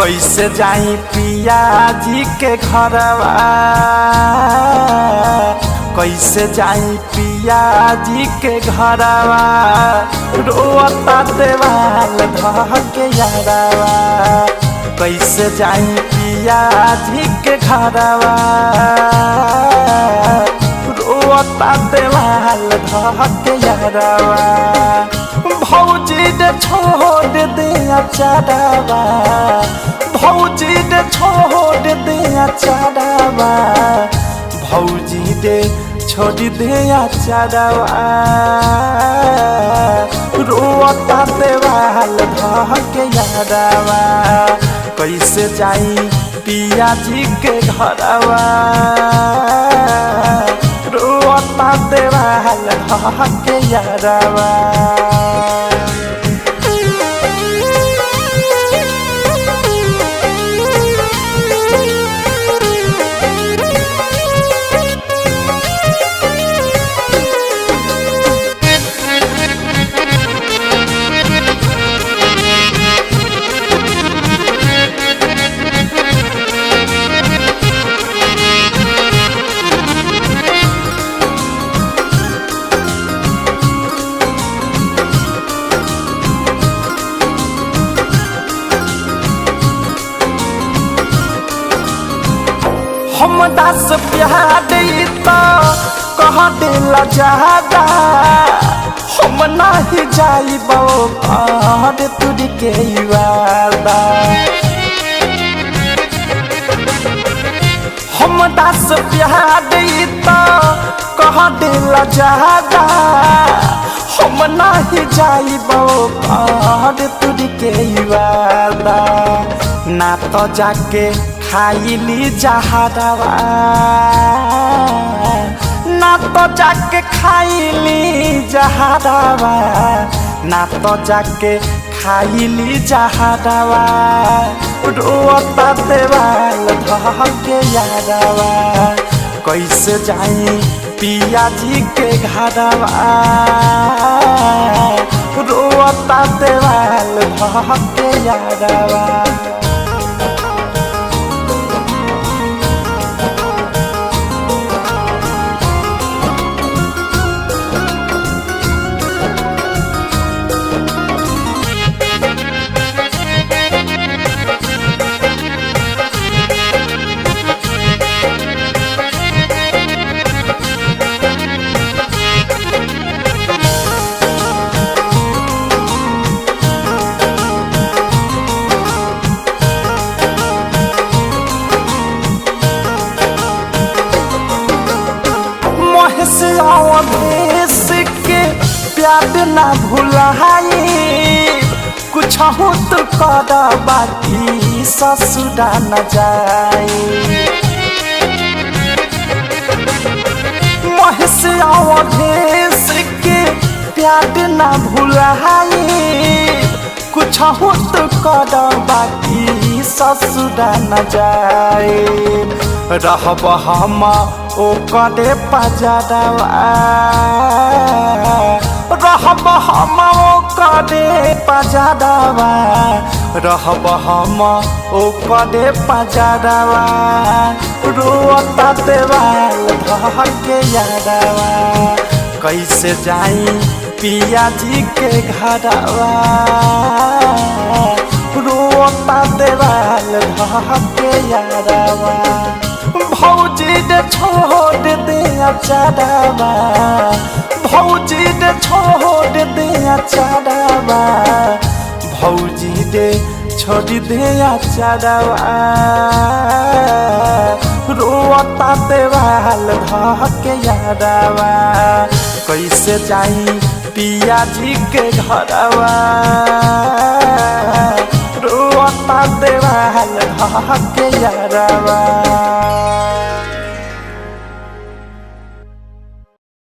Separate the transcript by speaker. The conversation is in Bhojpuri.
Speaker 1: कैसे जाई पिया जी के घरवा, कैसे जाई पिया जी के घरवा, रोता देवाल धके यारवा। कैसे जाई पिया जी के घरवा, रोता देवाल धके यारवा। भौजी ने छोड़ दिया चारावा, भौजी ने छोड़ दिया चारावा, भौजी ने छोड़ दिया चारावा। रोता देवाल धके यारवा। कैसे जाई पिया जी के घरवा, रोता देवाल धके यारवा। हम 10 प्यार तो कह दिला ज्यादा, हम नहीं जाइबो घर तुझ के वादा। हम 10 प्यार तो कह दिला ज्यादा, हम नहीं जाइबो घर तुझ के वादा। ना तो जाके खाइली जहरवा, ना तो जाके खाइली जहरवा, ना तो जाके खाइली जहरवा। रोता देवाल धके यारवा। कैसे जाई पिया जी के घरवा, रोता देवाल धके यारवा। देश के प्यार ना भुलाई, कुछ हो तो कर बाकी ससुरा न जाए। महेश देश के प्यार ना भुलाई, कुछ हो तो कर बाकी ससुरा न जाए। रहब हम ओकरे पजरवा, रहब हम ओकरे पजरवा, रहब हम ओकरे पजरवा। रोता देवाल धके यारवा। कैसे जाई पिया जी के घरवा, रोता देवाल धके यारवा। भौजी ने छोड़ दिया चारावा, भौजी ने छोड़ दिया चारावा, भौजी ने छोड़ दिया चारावा। रोता देवाल धके यारवा। कैसे जाई पिया जी के घरवा, रोता देवाल धके यारवा।